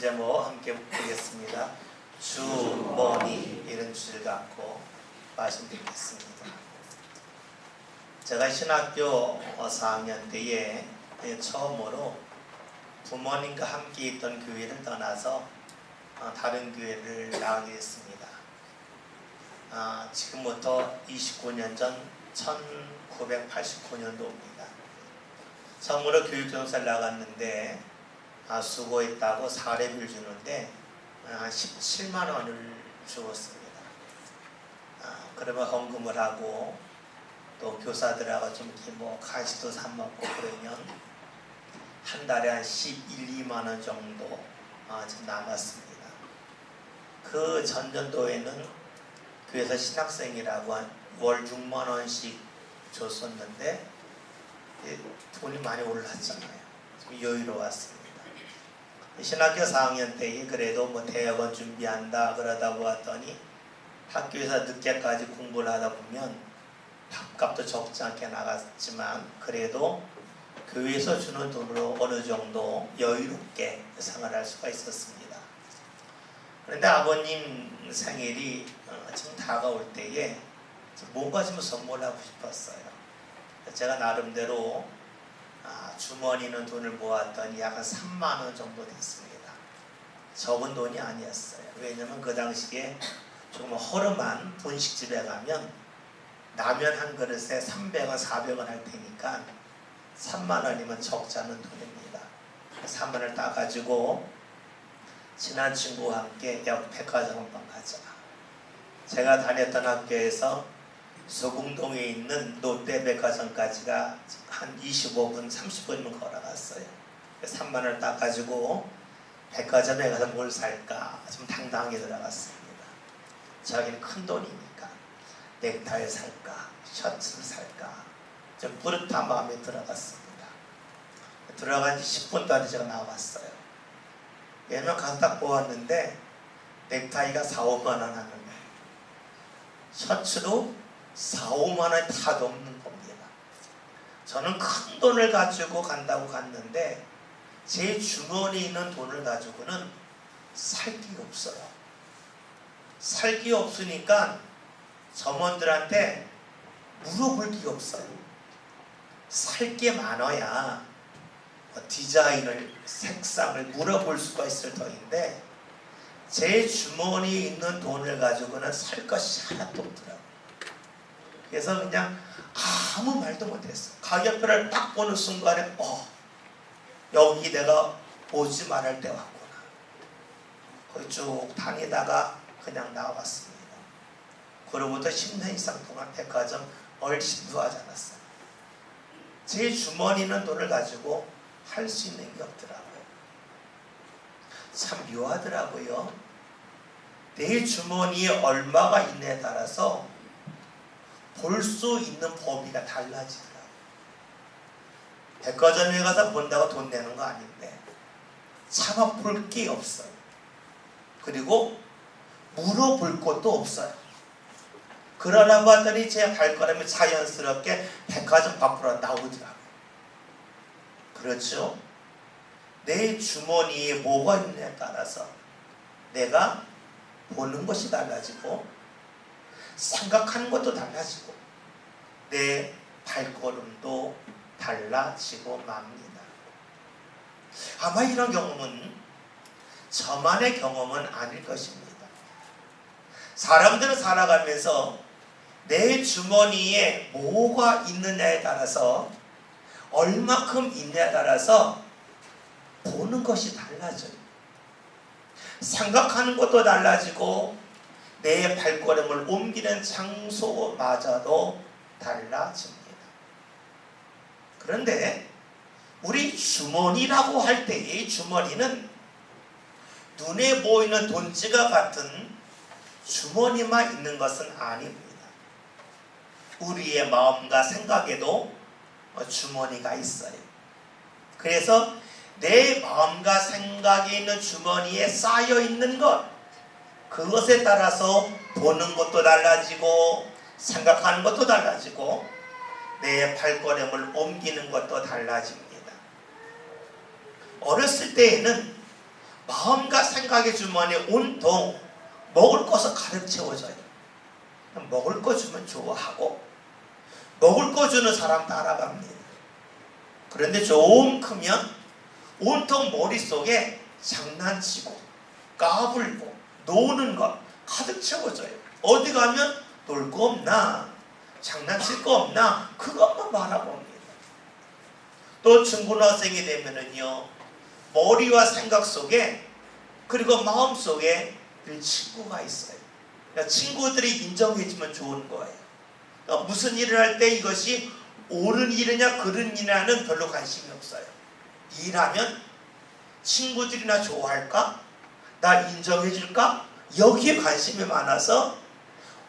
제목 함께 보겠습니다. 주머니 이런 주제를 갖고 말씀드리겠습니다. 제가 신학교 4학년 때에 처음으로 부모님과 함께 있던 교회를 떠나서 다른 교회를 나가게 됐습니다. 지금부터 29년 전 1989년도입니다. 처음으로 교육전사를 나갔는데 수고했다고 사례비를 주는데 한 17만 원을 주었습니다. 그러면 헌금을 하고 또 교사들하고 좀 이렇게 간식도 사 먹고 그러면 한 달에 한 11, 2만 원 정도 좀 남았습니다. 그 전년도에는 교회에서 신학생이라고 월 6만 원씩 줬었는데 돈이 많이 올랐잖아요. 좀 여유로웠습니다. 신학교 4학년 때에 그래도 대학원 준비한다 그러다 보았더니 학교에서 늦게까지 공부를 하다 보면 밥값도 적지 않게 나갔지만 그래도 교회에서 주는 돈으로 어느 정도 여유롭게 생활할 수가 있었습니다. 그런데 아버님 생일이 지금 다가올 때에 뭔가 좀 선물하고 싶었어요. 제가 나름대로 주머니는 돈을 모았더니 약 한 3만 원 정도 됐습니다. 적은 돈이 아니었어요. 왜냐면 그 당시에 조금 허름한 분식집에 가면 라면 한 그릇에 300원, 400원 할 테니까 3만 원이면 적지 않은 돈입니다. 3만 원을 따가지고 친한 친구와 함께 역 백화점 한번 가자. 제가 다녔던 학교에서 소궁동에 있는 롯데백화점까지가 한 25분, 30분이면 걸어갔어요. 3만 원을 따가지고 백화점에 가서 뭘 살까 좀 당당하게 들어갔습니다. 자기는 큰 돈이니까 넥타이 살까, 셔츠를 살까 좀 뿌듯한 마음에 들어갔습니다. 들어간 지 10분도 안 돼서 제가 나왔어요. 왜냐면 가서 딱 보았는데 넥타이가 4, 5만 원 하는 거예요. 셔츠도 4, 5만 원이 다 넘는 겁니다. 저는 큰 돈을 가지고 간다고 갔는데 제 주머니에 있는 돈을 가지고는 살 게 없어요. 살 게 없으니까 점원들한테 물어볼 게 없어요. 살 게 많아야 디자인을, 색상을 물어볼 수가 있을 터인데 제 주머니에 있는 돈을 가지고는 살 것이 하나도 없더라고요. 그래서 그냥 아무 말도 못했어요. 가격표를 딱 보는 순간에 여기 내가 오지 말할 때 왔구나. 거기 쭉 다니다가 그냥 나왔습니다. 그로부터 10년 이상 동안 백화점 얼씬도 하지 않았어요. 제 주머니에 있는 돈을 가지고 할 수 있는 게 없더라고요. 참 묘하더라고요. 내 주머니에 얼마가 있느냐에 따라서 볼 수 있는 범위가 달라지더라고요. 백화점에 가서 본다고 돈 내는 거 아닌데 차마 볼 게 없어요. 그리고 물어볼 것도 없어요. 그러나 봤더니 제 발걸음이 자연스럽게 백화점 밖으로 나오더라고요. 그렇죠? 내 주머니에 뭐가 있느냐에 따라서 내가 보는 것이 달라지고 생각하는 것도 달라지고 내 발걸음도 달라지고 맙니다. 아마 이런 경험은 저만의 경험은 아닐 것입니다. 사람들은 살아가면서 내 주머니에 뭐가 있느냐에 따라서 얼마큼 있느냐에 따라서 보는 것이 달라져요. 생각하는 것도 달라지고 내 발걸음을 옮기는 장소마저도 달라집니다. 그런데 우리 주머니라고 할 때의 주머니는 눈에 보이는 돈지가 같은 주머니만 있는 것은 아닙니다. 우리의 마음과 생각에도 주머니가 있어요. 그래서 내 마음과 생각에 있는 주머니에 쌓여 있는 것, 그것에 따라서 보는 것도 달라지고 생각하는 것도 달라지고 내 발걸음을 옮기는 것도 달라집니다. 어렸을 때에는 마음과 생각의 주머니에 온통 먹을 것을 가득 채워줘요. 먹을 거 주면 좋아하고 먹을 거 주는 사람 따라갑니다. 그런데 좀 크면 온통 머릿속에 장난치고 까불고 노는 것 가득 채워져요. 어디 가면 놀 거 없나? 장난칠 거 없나? 그것만 바라봅니다. 또 중고등학생이 되면은요, 머리와 생각 속에 그리고 마음 속에 늘 친구가 있어요. 그러니까 친구들이 인정해주면 좋은 거예요. 그러니까 무슨 일을 할 때 이것이 옳은 일이냐 그른 일이냐는 별로 관심이 없어요. 일하면 친구들이나 좋아할까? 나 인정해줄까? 여기에 관심이 많아서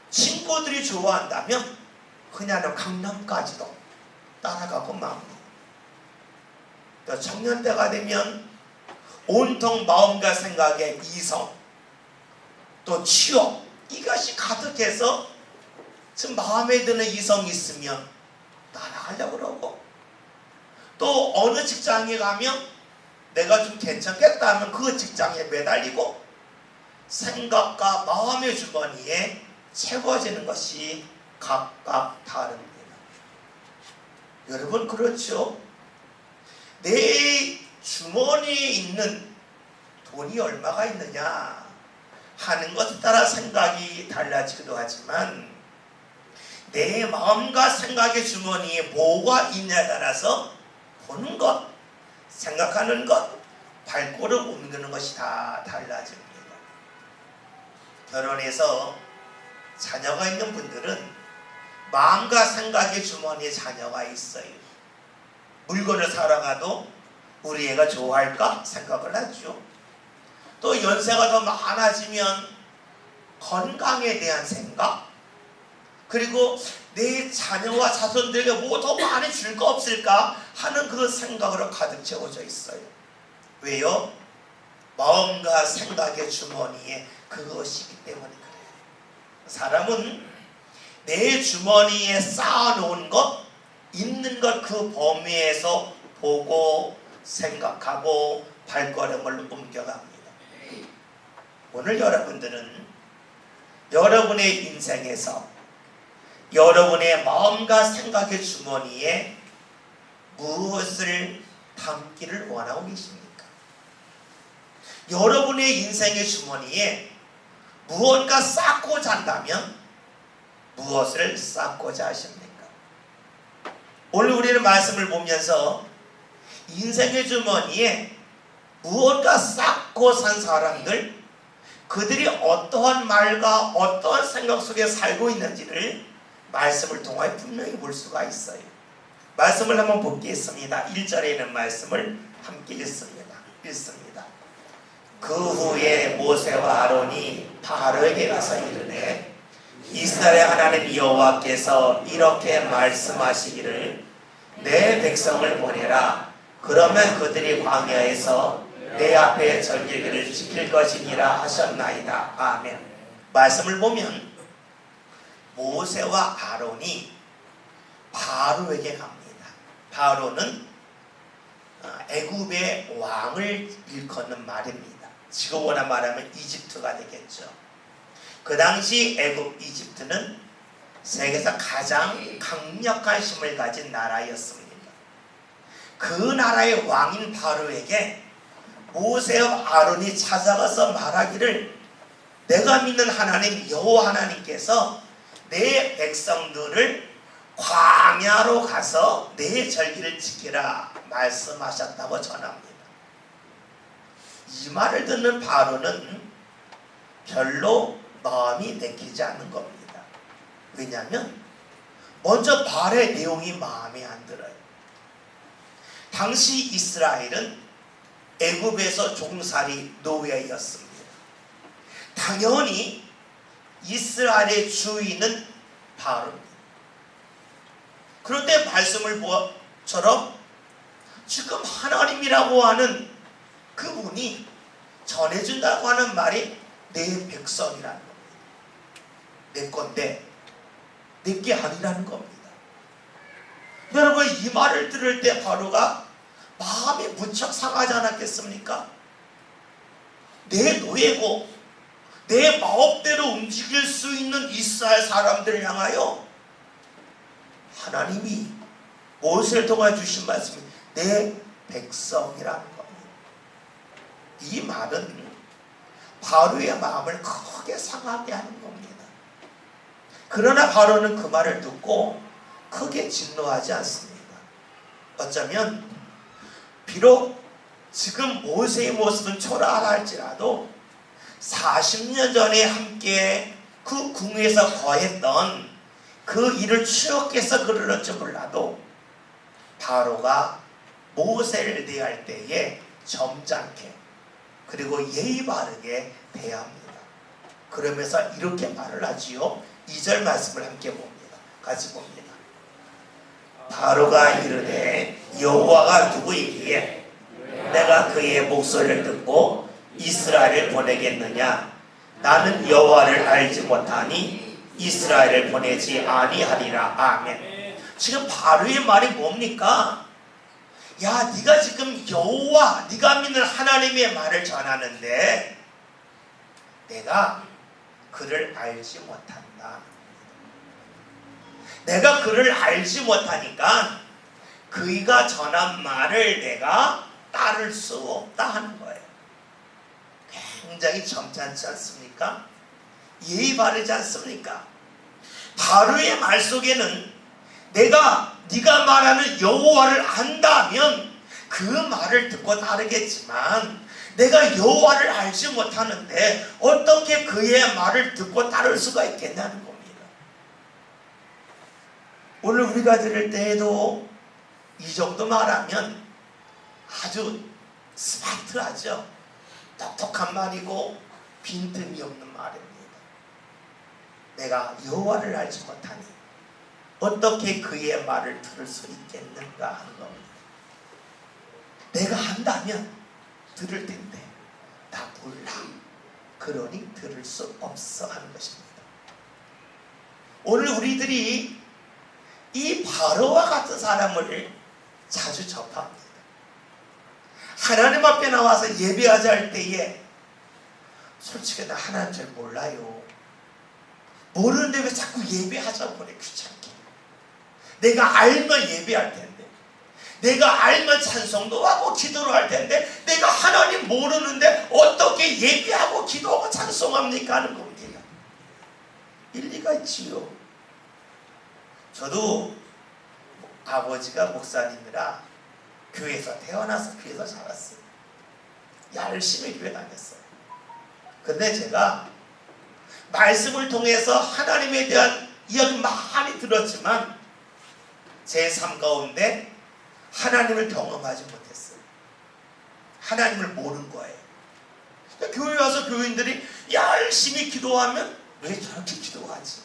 친구들이 좋아한다면 그냥 강남까지도 따라가고 맙니다. 또 청년 때가 되면 온통 마음과 생각에 이성, 또 취업, 이것이 가득해서 지금 마음에 드는 이성이 있으면 따라가려고 그러고, 또 어느 직장에 가면 내가 좀 괜찮겠다 하면 그 직장에 매달리고 생각과 마음의 주머니에 채워지는 것이 각각 다릅니다. 여러분 그렇죠? 내 주머니에 있는 돈이 얼마가 있느냐 하는 것에 따라 생각이 달라지기도 하지만 내 마음과 생각의 주머니에 뭐가 있냐에 따라서 보는 것, 생각하는 것, 발걸음 옮기는 것이 다 달라집니다. 결혼해서 자녀가 있는 분들은 마음과 생각의 주머니에 자녀가 있어요. 물건을 사러 가도 우리 애가 좋아할까 생각을 하죠. 또 연세가 더 많아지면 건강에 대한 생각, 그리고 내 자녀와 자손들에게 뭐 더 많이 줄 거 없을까 하는 그 생각으로 가득 채워져 있어요. 왜요? 마음과 생각의 주머니에 그것이기 때문에 그래요. 사람은 내 주머니에 쌓아놓은 것, 있는 것 그 범위에서 보고 생각하고 발걸음을 옮겨갑니다. 오늘 여러분들은 여러분의 인생에서 여러분의 마음과 생각의 주머니에 무엇을 담기를 원하고 계십니까? 여러분의 인생의 주머니에 무언가 쌓고자 한다면 무엇을 쌓고자 하십니까? 오늘 우리는 말씀을 보면서 인생의 주머니에 무언가 쌓고 산 사람들, 그들이 어떠한 말과 어떠한 생각 속에 살고 있는지를 말씀을 통하여 분명히 볼 수가 있어요. 말씀을 한번 보겠습니다. 1절에 있는 말씀을 함께 읽습니다. 그 후에 모세와 아론이 바로에게 가서 이르되 이스라엘 하나님 여호와께서 이렇게 말씀하시기를 내 백성을 보내라. 그러면 그들이 광야에서 내 앞에 절기를 지킬 것이니라 하셨나이다. 아멘. 말씀을 보면 모세와 아론이 바로에게 갑니다. 바로는 애굽의 왕을 일컫는 말입니다. 지금으로 말하면 이집트가 되겠죠. 그 당시 애굽 이집트는 세계에서 가장 강력한 힘을 가진 나라였습니다. 그 나라의 왕인 바로에게 모세와 아론이 찾아가서 말하기를 내가 믿는 하나님 여호와 하나님께서 내 백성들을 광야로 가서 내 절기를 지키라 말씀하셨다고 전합니다. 이 말을 듣는 바로는 별로 마음이 내키지 않는 겁니다. 왜냐하면 먼저 말의 내용이 마음에 안 들어요. 당시 이스라엘은 애굽에서 종살이 노예였습니다. 당연히 이스라엘의 주인은 바로입니다. 그런데 말씀을 보처럼 지금 하나님이라고 하는 그분이 전해준다고 하는 말이 내 백성이라는 겁니다. 내 건데 내게 아니라는 겁니다. 여러분 이 말을 들을 때 바로가 마음이 무척 상하지 않았겠습니까? 내 노예고 내 마음대로 움직일 수 있는 이스라엘 사람들을 향하여 하나님이 모세를 통해 주신 말씀이 내 백성이라는 겁니다. 이 말은 바로의 마음을 크게 상하게 하는 겁니다. 그러나 바로는 그 말을 듣고 크게 진노하지 않습니다. 어쩌면 비록 지금 모세의 모습은 초라하다 할지라도 40년 전에 함께 그 궁에서 거했던 그 일을 추억해서 그럴지 몰라도 바로가 모세를 대할 때에 점잖게 그리고 예의 바르게 대합니다. 그러면서 이렇게 말을 하지요. 2절 말씀을 함께 봅니다. 같이 봅니다. 바로가 이르되 여호와가 누구이기에 내가 그의 목소리를 듣고 이스라엘을 보내겠느냐? 나는 여호와를 알지 못하니 이스라엘을 보내지 아니하리라. 아멘. 지금 바로의 말이 뭡니까? 야, 네가 지금 여호와, 네가 믿는 하나님의 말을 전하는데 내가 그를 알지 못한다. 내가 그를 알지 못하니까 그가 전한 말을 내가 따를 수 없다 하는 거예요. 굉장히 점잖지 않습니까? 예의 바르지 않습니까? 바로의 말 속에는 네가 말하는 여호와를 안다면 그 말을 듣고 따르겠지만 내가 여호와를 알지 못하는데 어떻게 그의 말을 듣고 따를 수가 있겠냐는 겁니다. 오늘 우리가 들을 때에도 이 정도 말하면 아주 스마트하죠. 똑똑한 말이고 빈틈이 없는 말입니다. 내가 여호와를 알지 못하니 어떻게 그의 말을 들을 수 있겠는가 하는 겁니다. 내가 안다면 들을 텐데 나 몰라. 그러니 들을 수 없어 하는 것입니다. 오늘 우리들이 이 바로와 같은 사람을 자주 접합니다. 하나님 앞에 나와서 예배하자 할 때에 솔직히 나 하나님 잘 몰라요. 모르는데 왜 자꾸 예배하자고 그래. 귀찮게. 내가 알면 예배할 텐데, 내가 알면 찬송도 하고 기도를 할 텐데 내가 하나님 모르는데 어떻게 예배하고 기도하고 찬송합니까 하는 겁니다. 일리가 있지요. 저도 아버지가 목사님이라 교회에서 태어나서 교회에서 자랐어요. 열심히 교회 다녔어요. 근데 제가 말씀을 통해서 하나님에 대한 이야기 많이 들었지만 제 삶 가운데 하나님을 경험하지 못했어요. 하나님을 모르는 거예요. 교회 와서 교인들이 열심히 기도하면 왜 저렇게 기도하지?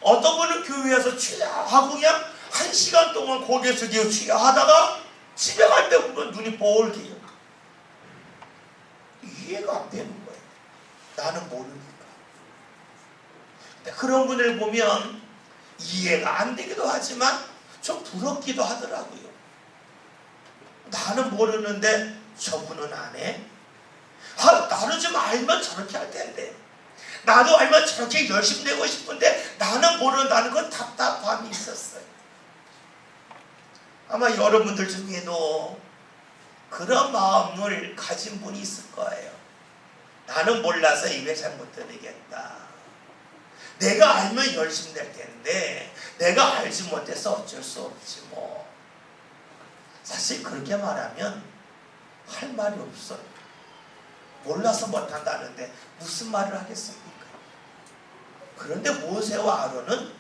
어떤 분은 교회 와서 취하고 그냥 1시간 동안 고개 숙이고 취하다가 집에 갈 때 보면 눈이 뻘개요. 이해가 안 되는 거예요. 나는 모르니까. 근데 그런 분을 보면 이해가 안 되기도 하지만 좀 부럽기도 하더라고요. 나는 모르는데 저분은 안 해? 나는 좀 알면 저렇게 할 텐데, 나도 알면 저렇게 열심히 내고 싶은데 나는 모른다는 건 답답함이 있었어요. 아마 여러분들 중에도 그런 마음을 가진 분이 있을 거예요. 나는 몰라서 입에 잘 못 드리겠다. 내가 알면 열심히 낼 텐데 내가 알지 못해서 어쩔 수 없지 뭐. 사실 그렇게 말하면 할 말이 없어요. 몰라서 못한다는데 무슨 말을 하겠습니까? 그런데 모세와 아론은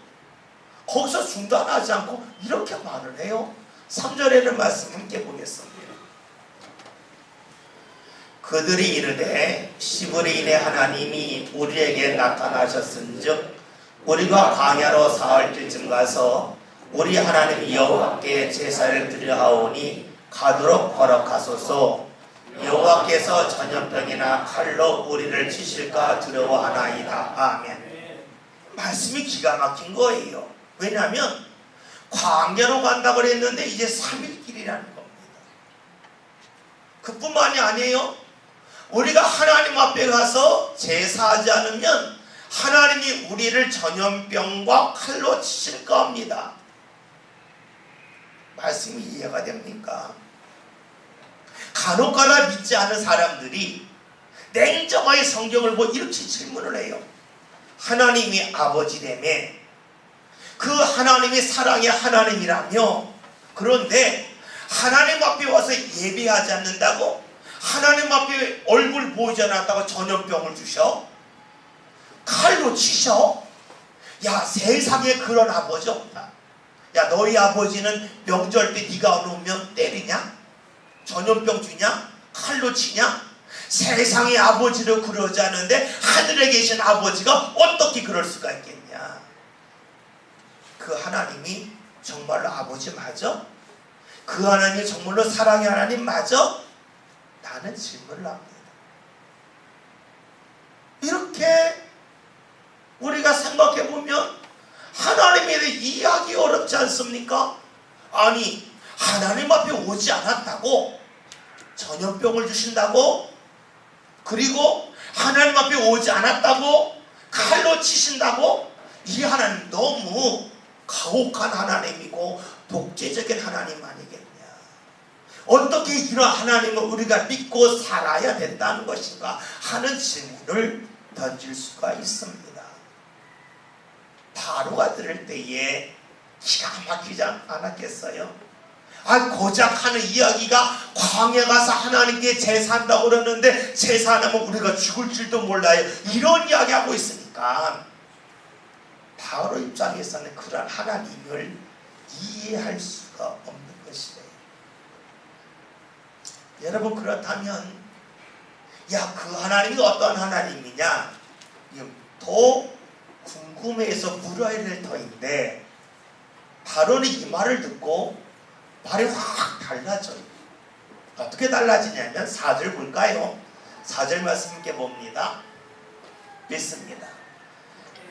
거기서 중단하지 않고 이렇게 말을 해요. 3절에는 말씀 함께 보겠습니다. 그들이 이르되 시브리인의 하나님이 우리에게 나타나셨은즉 우리가 광야로 사흘 때쯤 가서 우리 하나님 여호와께 제사를 드려 하오니 가도록 허락하소서. 여호와께서 전염병이나 칼로 우리를 치실까 두려워하나이다. 아멘. 말씀이 기가 막힌 거예요. 왜냐하면 광야로 간다고 했는데 이제 3일 길이라는 겁니다. 그뿐만이 아니에요. 우리가 하나님 앞에 가서 제사하지 않으면 하나님이 우리를 전염병과 칼로 치실 겁니다. 말씀이 이해가 됩니까? 간혹가다 믿지 않은 사람들이 냉정하게 성경을 보고 이렇게 질문을 해요. 하나님이 아버지라며, 그 하나님이 사랑의 하나님이라며, 그런데 하나님 앞에 와서 예배하지 않는다고, 하나님 앞에 얼굴 보이지 않았다고 전염병을 주셔? 칼로 치셔? 야, 세상에 그런 아버지 없다. 야, 너희 아버지는 명절 때 네가 오면 때리냐? 전염병 주냐? 칼로 치냐? 세상의 아버지를 그러지 않는데 하늘에 계신 아버지가 어떻게 그럴 수가 있겠냐? 그 하나님이 정말로 아버지 맞아? 그 하나님이 정말로 사랑의 하나님 맞아? 나는 질문을 합니다. 이렇게 우리가 생각해보면 하나님에 대해 이해하기 어렵지 않습니까? 아니, 하나님 앞에 오지 않았다고 전염병을 주신다고? 그리고 하나님 앞에 오지 않았다고 칼로 치신다고? 이 하나님 너무 가혹한 하나님이고 독재적인 하나님 아니겠냐? 어떻게 이런 하나님을 우리가 믿고 살아야 된다는 것인가 하는 질문을 던질 수가 있습니다. 바로가 들을 때에 기가 막히지 않았겠어요? 고작 하는 이야기가 광야 가서 하나님께 제사한다고 그러는데 제사 안 하면 우리가 죽을 줄도 몰라요. 이런 이야기하고 있으니까 바로 입장에서는 그런 하나님을 이해할 수가 없는 것이에요. 여러분, 그렇다면 그 하나님이 어떤 하나님이냐? 더 궁금해서 물어야 될 터인데 바로는 이 말을 듣고 말이 확 달라져요. 어떻게 달라지냐면 4절 볼까요? 4절 말씀 함께 봅니다. 믿습니다.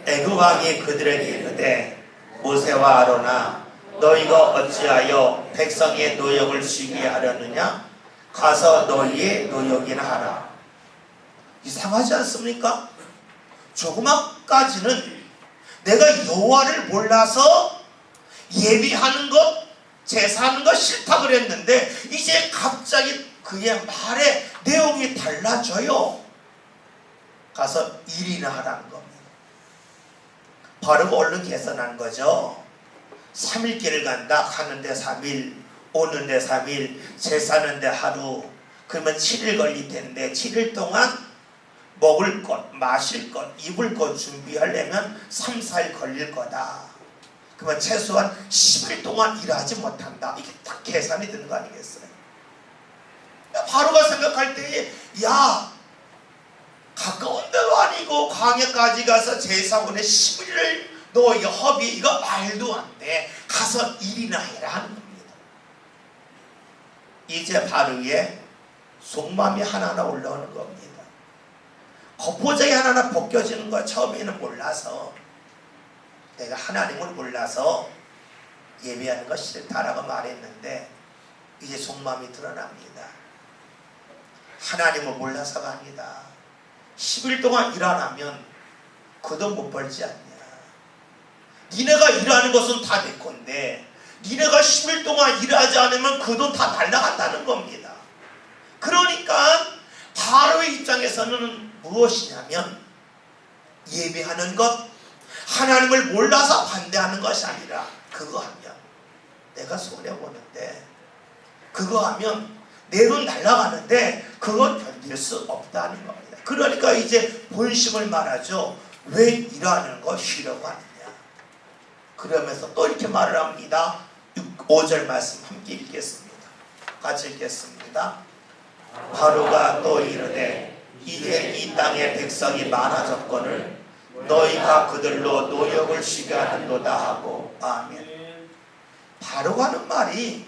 애굽 왕이 그들에게 이르되 모세와 아론아, 너희가 어찌하여 백성의 노역을 쉬게 하려느냐? 가서 너희의 노역이나 하라. 이상하지 않습니까? 조금까지는 내가 여호와를 몰라서 예비하는 것, 제사하는 거 싫다 그랬는데 이제 갑자기 그의 말의 내용이 달라져요. 가서 일이나 하라는 겁니다. 바르고 얼른 계산한 거죠. 3일길을 간다. 가는데 3일, 오는데 3일, 제사하는데 하루. 그러면 7일 걸릴 텐데 7일 동안 먹을 것, 마실 것, 입을 것 준비하려면 3, 4일 걸릴 거다. 그러면 최소한 10일 동안 일하지 못한다. 이게 딱 계산이 되는 거 아니겠어요? 바로가 생각할 때에 가까운 데도 아니고 광야까지 가서 제사원에 10일을 너 이거 허비, 이거 말도 안 돼. 가서 일이나 해라 하는 겁니다. 이제 바로의 속마음이 하나하나 올라오는 겁니다. 겉보장이 하나하나 벗겨지는 거 처음에는 몰라서, 내가 하나님을 몰라서 예배하는 거 싫다라고 말했는데 이제 속마음이 드러납니다. 하나님을 몰라서가 아니다. 10일 동안 일 안 하면 그 돈 못 벌지 않냐. 니네가 일하는 것은 다 내 건데 니네가 10일 동안 일하지 않으면 그 돈 다 날아간다는 겁니다. 그러니까 바로의 입장에서는 무엇이냐면 예배하는 것, 하나님을 몰라서 반대하는 것이 아니라 그거 하면 내가 손해보는데, 그거 하면 내 돈 날아가는데 그건 견딜 수 없다는 겁니다. 그러니까 이제 본심을 말하죠. 왜 일하는 거 쉬려고 하느냐. 그러면서 또 이렇게 말을 합니다. 5절 말씀 함께 읽겠습니다. 같이 읽겠습니다. 바로가 또 이르되 이제 이 땅에 백성이 많아졌거늘 너희가 그들로 노역을 쉬게 하는도다 하고. 아멘. 바로가 하는 말이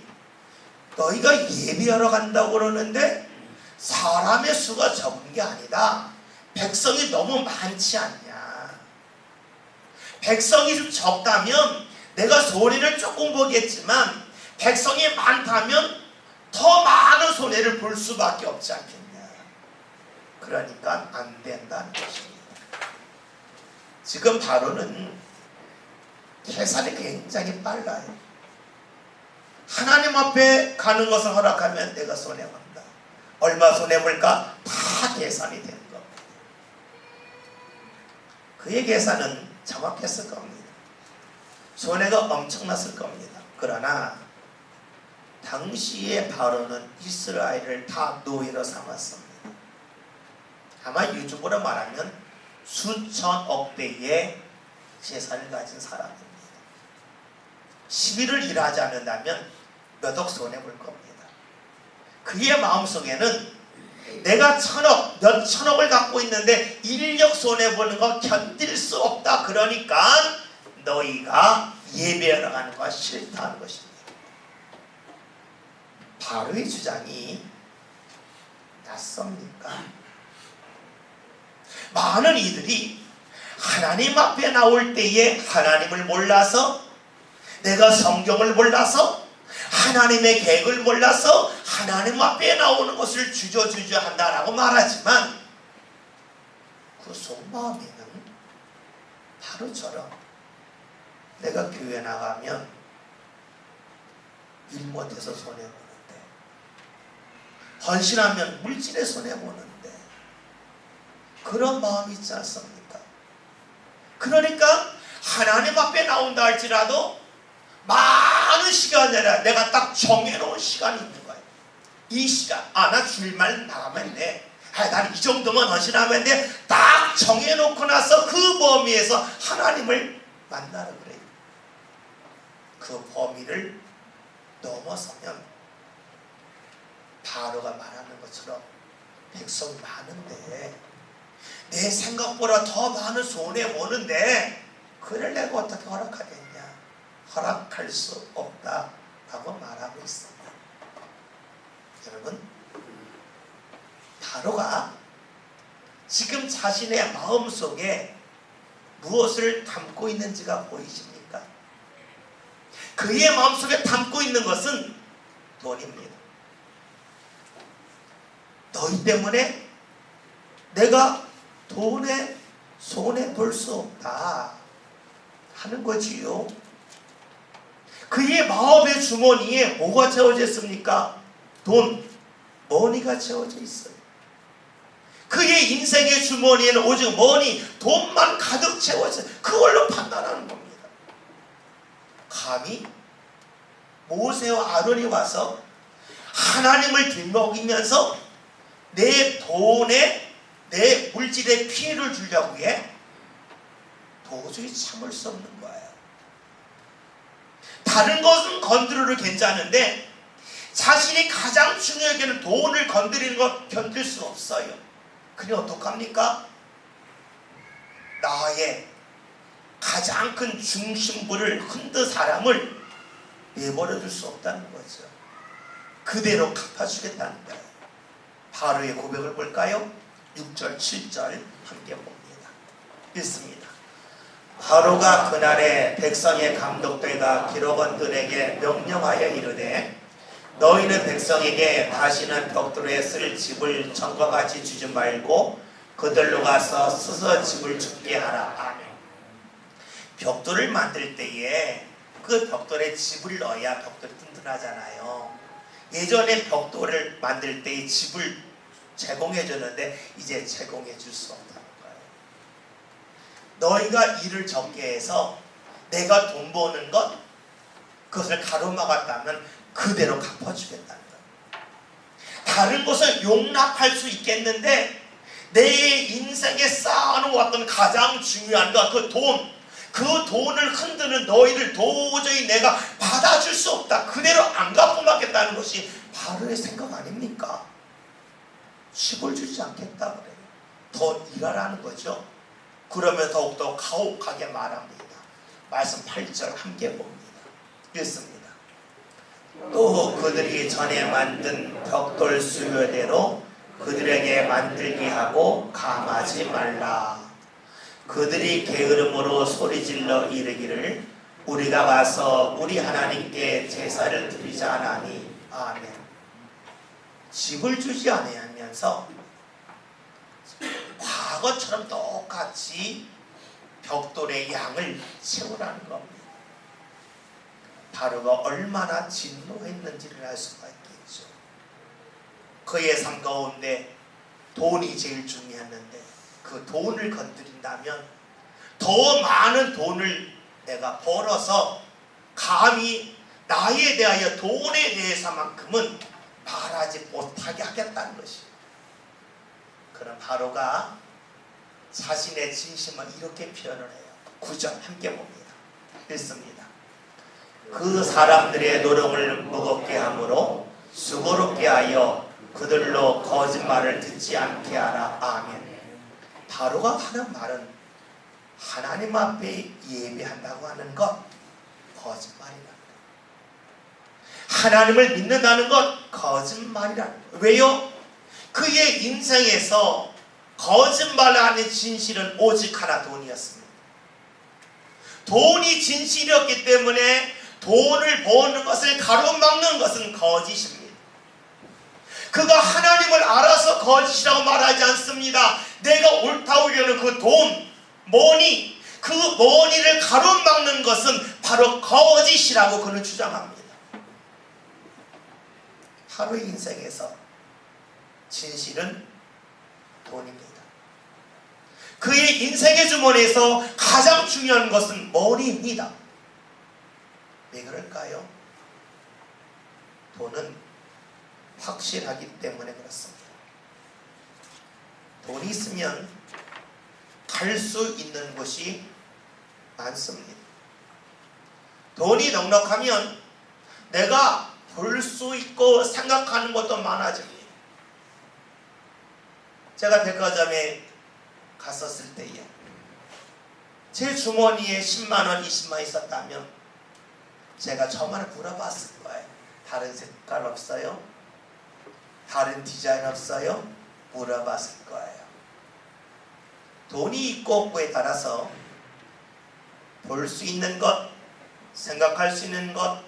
너희가 예배하러 간다고 그러는데 사람의 수가 적은 게 아니다. 백성이 너무 많지 않냐. 백성이 좀 적다면 내가 손해를 조금 보겠지만 백성이 많다면 더 많은 손해를 볼 수밖에 없지 않겠냐. 그러니까 안 된다는 것입니다. 지금 바로는 계산이 굉장히 빨라요. 하나님 앞에 가는 것을 허락하면 내가 손해본다. 얼마 손해볼까? 다 계산이 되는 겁니다. 그의 계산은 정확했을 겁니다. 손해가 엄청났을 겁니다. 그러나 당시의 바로는 이스라엘을 다 노예로 삼았습니다. 아마 요즘으로 말하면 수천억 대의 재산을 가진 사람입니다. 10일을 일하지 않는다면 몇 억 손해볼 겁니다. 그의 마음속에는 내가 천억, 몇 천억을 갖고 있는데 인력 손해보는 거 견딜 수 없다. 그러니까 너희가 예배하러 가는 거 싫다는 것입니다. 바로의 주장이 낯섭니까? 많은 이들이 하나님 앞에 나올 때에 하나님을 몰라서, 내가 성경을 몰라서, 하나님의 계획을 몰라서 하나님 앞에 나오는 것을 주저주저 한다라고 말하지만 그 속마음에는 바로처럼 내가 교회 나가면 일 못해서 손해보는데, 헌신하면 물질에 손해보는데, 그런 마음이 있지 않습니까? 그러니까 하나님 앞에 나온다 할지라도 많은 시간이 아니라 내가 딱 정해놓은 시간이 있는 거예요. 이 시간, 나 주일날 나가면 돼. 난 이 정도만 헌신하면 돼. 딱 정해놓고 나서 그 범위에서 하나님을 만나라 그래요. 그 범위를 넘어서면 바로가 말하는 것처럼 백성이 많은데 내 생각보다 더 많은 손해보는데 그를 내가 어떻게 허락하겠냐? 허락할 수 없다라고 말하고 있습니다. 여러분, 바로가 지금 자신의 마음속에 무엇을 담고 있는지가 보이십니까? 그의 마음속에 담고 있는 것은 돈입니다. 너희 때문에 내가 돈에 손해볼 수 없다 하는 거지요. 그의 마음의 주머니에 뭐가 채워져 있습니까? 돈, 머니가 채워져 있어요. 그의 인생의 주머니에는 오직 머니, 돈만 가득 채워져 있어요. 그걸로 판단하는 겁니다. 감히 모세와 아론이 와서 하나님을 뒷먹이면서 내 돈에, 내 물질에 피해를 주려고 해? 도저히 참을 수 없는 거예요. 다른 것은 건드려도 괜찮은데 자신이 가장 중요하게 여기는 돈을 건드리는 것 견딜 수 없어요. 그니 어떡합니까? 나의 가장 큰 중심부를 흔든 사람을 내버려 둘 수 없다는 거죠. 그대로 갚아주겠다는 거예요. 바로의 고백을 볼까요? 6절, 7절 함께 봅니다. 읽습니다. 바로가 그날에 백성의 감독들과 기록원들에게 명령하여 이르되 너희는 백성에게 다시는 벽돌에 쓸 집을 전과 같이 주지 말고 그들로 가서 스스로 집을 짓게 하라. 아멘. 벽돌을 만들 때에 그 벽돌에 집을 넣어야 벽돌이 튼튼하잖아요. 예전에 벽돌을 만들 때 집을 제공해 줬는데 이제 제공해 줄 수 없다는 거예요. 너희가 일을 적게 해서 내가 돈 버는 것 그것을 가로막았다면 그대로 갚아주겠다는 거예요. 다른 것을 용납할 수 있겠는데 내 인생에 쌓아놓았던 가장 중요한 것, 그 돈을 흔드는 너희를 도저히 내가 받아줄 수 없다. 그대로 안 갚고 막겠다는 것이 바로의 생각 아닙니까? 집을 주지 않겠다 그래요. 더 일하라는 거죠. 그러면 더욱더 가혹하게 말합니다. 말씀 8절 함께 봅니다. 읽습니다. 또 그들이 전에 만든 벽돌 수요대로 그들에게 만들게 하고 감하지 말라. 그들이 게으름으로 소리질러 이르기를 우리가 가서 우리 하나님께 제사를 드리자 하나니. 아멘. 집을 주지 않으면서 것처럼 똑같이 벽돌에 양을 채우라는 겁니다. 바로가 얼마나 진노했는지를 알 수가 있겠죠. 그의 삶 가운데 돈이 제일 중요했는데 그 돈을 건드린다면 더 많은 돈을 내가 벌어서 감히 나에 대하여 돈에 대해서만큼은 말하지 못하게 하겠다는 것이에요. 그럼 바로가 자신의 진심을 이렇게 표현을 해요. 9절 함께 봅니다. 읽습니다. 그 사람들의 노력을 무겁게 함으로 수고롭게 하여 그들로 거짓말을 듣지 않게 하라. 아멘. 바로가 하는 말은 하나님 앞에 예배한다고 하는 것 거짓말이라는 것. 하나님을 믿는다는 것 거짓말이라는 것. 왜요? 그의 인생에서 거짓말하는 진실은 오직 하나 돈이었습니다. 돈이 진실이었기 때문에 돈을 버는 것을 가로막는 것은 거짓입니다. 그가 하나님을 알아서 거짓이라고 말하지 않습니다. 내가 옳다우려는 그 돈, 머니, 그 머니를 가로막는 것은 바로 거짓이라고 그는 주장합니다. 바로의 인생에서 진실은 돈입니다. 그의 인생의 주머니에서 가장 중요한 것은 머니입니다. 왜 그럴까요? 돈은 확실하기 때문에 그렇습니다. 돈이 있으면 갈 수 있는 곳이 많습니다. 돈이 넉넉하면 내가 볼 수 있고 생각하는 것도 많아집니다. 제가 백화점에 갔었을 때에 제 주머니에 10만원, 20만원 있었다면 제가 저만을 물어봤을 거예요. 다른 색깔 없어요? 다른 디자인 없어요? 물어봤을 거예요. 돈이 있고 없고에 따라서 볼 수 있는 것, 생각할 수 있는 것,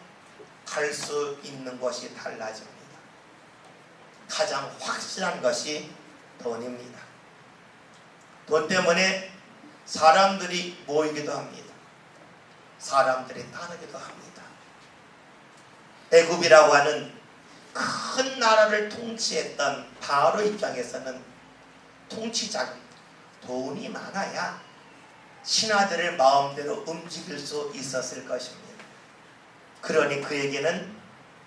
갈 수 있는 것이 달라집니다. 가장 확실한 것이 돈입니다. 돈 때문에 사람들이 모이기도 합니다. 사람들이 따르기도 합니다. 애굽이라고 하는 큰 나라를 통치했던 바로 입장에서는 통치자 돈이 많아야 신하들을 마음대로 움직일 수 있었을 것입니다. 그러니 그에게는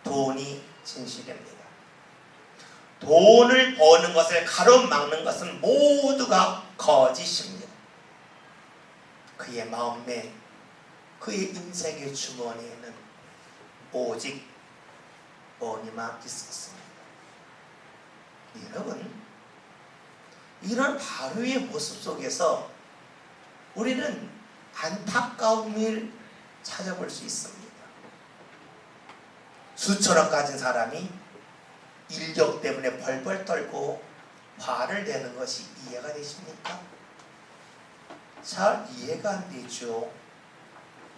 돈이 진실입니다. 돈을 버는 것을 가로막는 것은 모두가 거짓입니다. 그의 마음에, 그의 인생의 주머니에는 오직 머니만 있었습니다. 여러분, 이런 바로의 모습 속에서 우리는 안타까운 일 찾아볼 수 있습니다. 수천억 가진 사람이 인력 때문에 벌벌 떨고 화를 내는 것이 이해가 되십니까? 잘 이해가 안 되죠.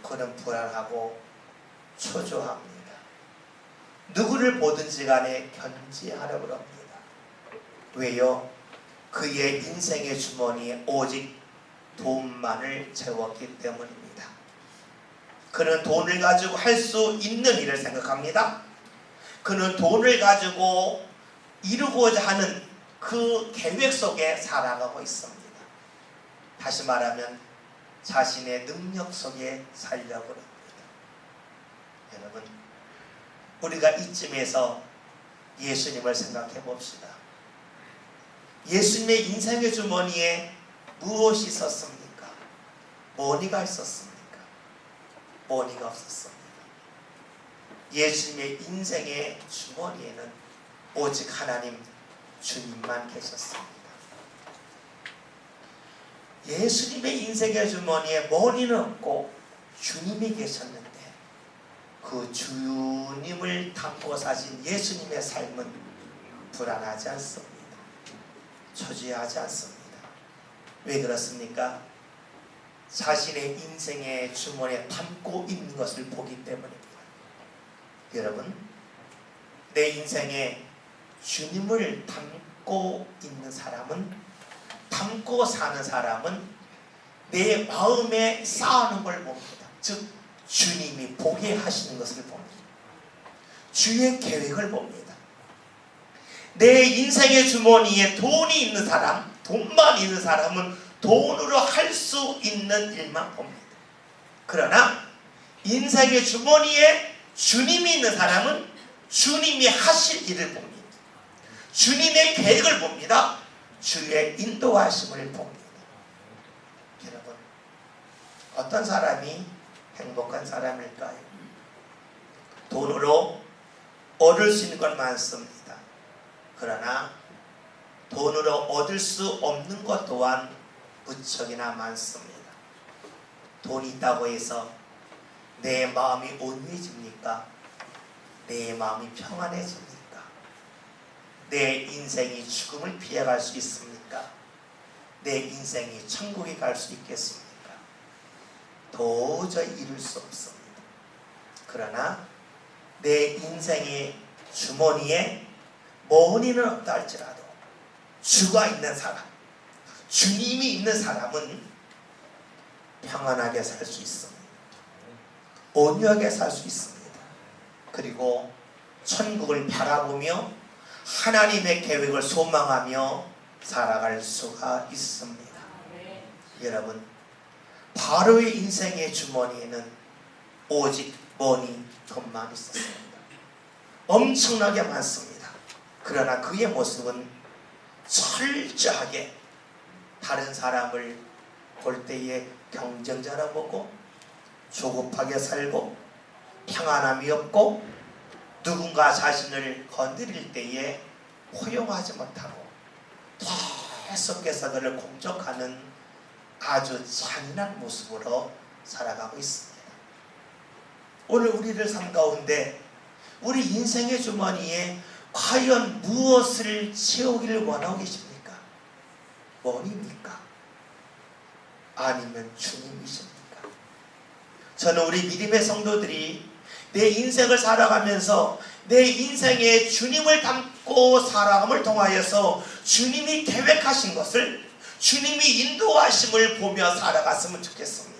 그는 불안하고 초조합니다. 누구를 보든지 간에 견지하려고 합니다. 왜요? 그의 인생의 주머니에 오직 돈만을 채웠기 때문입니다. 그는 돈을 가지고 할 수 있는 일을 생각합니다. 그는 돈을 가지고 이루고자 하는 그 계획 속에 살아가고 있습니다. 다시 말하면 자신의 능력 속에 살려고 합니다. 여러분, 우리가 이쯤에서 예수님을 생각해 봅시다. 예수님의 인생의 주머니에 무엇이 있었습니까? 머니가 있었습니까? 머니가 없었습니다. 예수님의 인생의 주머니에는 오직 하나님 주님만 계셨습니다. 예수님의 인생의 주머니에 머니는 없고 주님이 계셨는데 그 주님을 담고 사신 예수님의 삶은 불안하지 않습니다. 초조하지 않습니다. 왜 그렇습니까? 자신의 인생의 주머니에 담고 있는 것을 보기 때문입니다. 여러분, 내 인생에 주님을 담고 있는 사람은 담고 사는 사람은 내 마음에 쌓아놓은 걸 봅니다. 즉 주님이 보게 하시는 것을 봅니다. 주의 계획을 봅니다. 내 인생의 주머니에 돈이 있는 사람, 돈만 있는 사람은 돈으로 할 수 있는 일만 봅니다. 그러나 인생의 주머니에 주님이 있는 사람은 주님이 하실 일을 봅니다. 주님의 계획을 봅니다. 주의 인도하심을 봅니다. 여러분, 어떤 사람이 행복한 사람일까요? 돈으로 얻을 수 있는 건 많습니다. 그러나 돈으로 얻을 수 없는 것 또한 무척이나 많습니다. 돈이 있다고 해서 내 마음이 온유해집니까? 내 마음이 평안해집니까? 내 인생이 죽음을 피해갈 수 있습니까? 내 인생이 천국에 갈 수 있겠습니까? 도저히 이룰 수 없습니다. 그러나 내 인생의 주머니에 머니는 없다 할지라도 주가 있는 사람, 주님이 있는 사람은 평안하게 살 수 있습니다. 온유하게 살 수 있습니다. 그리고 천국을 바라보며 하나님의 계획을 소망하며 살아갈 수가 있습니다. 여러분, 바로의 인생의 주머니에는 오직 머니, 돈만 있었습니다. 엄청나게 많습니다. 그러나 그의 모습은 철저하게 다른 사람을 볼 때에 경쟁자라 보고 조급하게 살고 평안함이 없고 누군가 자신을 건드릴 때에 포용하지 못하고 계속해서 그를 공격하는 아주 잔인한 모습으로 살아가고 있습니다. 오늘 우리들 삶 가운데 우리 인생의 주머니에 과연 무엇을 채우기를 원하고 계십니까? 원입니까? 아니면 주님이십니까? 저는 우리 믿음의 성도들이 내 인생을 살아가면서 내 인생에 주님을 담고 살아감을 통하여서 주님이 계획하신 것을, 주님이 인도하심을 보며 살아갔으면 좋겠습니다.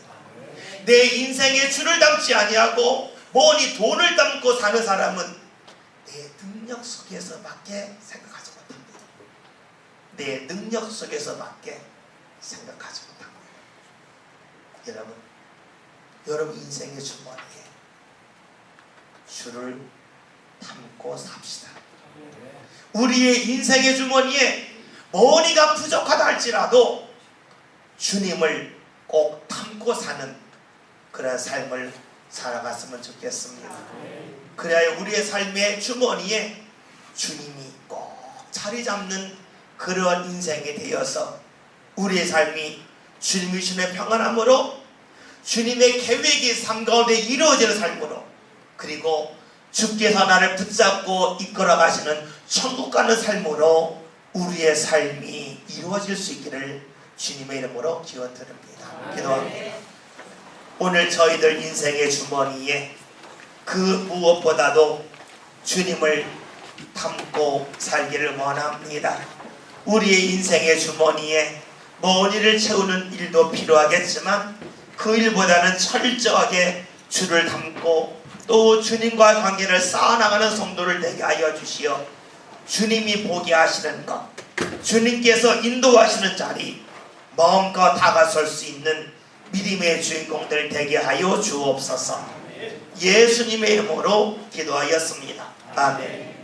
내 인생에 주를 담지 아니하고 머니 돈을 담고 사는 사람은 내 능력 속에서밖에 생각하지 못합니다. 내 능력 속에서밖에 생각하지 못합니다. 여러분 인생의 주머니에 주를 담고 삽시다. 우리의 인생의 주머니에 머니가 부족하다 할지라도 주님을 꼭 담고 사는 그런 삶을 살아갔으면 좋겠습니다. 그래야 우리의 삶의 주머니에 주님이 꼭 자리 잡는 그런 인생이 되어서 우리의 삶이 주님이 주는 평안함으로 주님의 계획이 삶 가운데 이루어지는 삶으로, 그리고 주께서 나를 붙잡고 이끌어 가시는 천국 가는 삶으로 우리의 삶이 이루어질 수 있기를 주님의 이름으로 기원드립니다. 기도합니다. 오늘 저희들 인생의 주머니에 그 무엇보다도 주님을 담고 살기를 원합니다. 우리의 인생의 주머니에 머니를 채우는 일도 필요하겠지만 그 일보다는 철저하게 주를 담고 또 주님과 관계를 쌓아나가는 성도를 되게 하여 주시어 주님이 보게 하시는 것, 주님께서 인도하시는 자리 마음껏 다가설 수 있는 믿음의 주인공들 되게 하여 주옵소서. 예수님의 이름으로 기도하였습니다. 아멘.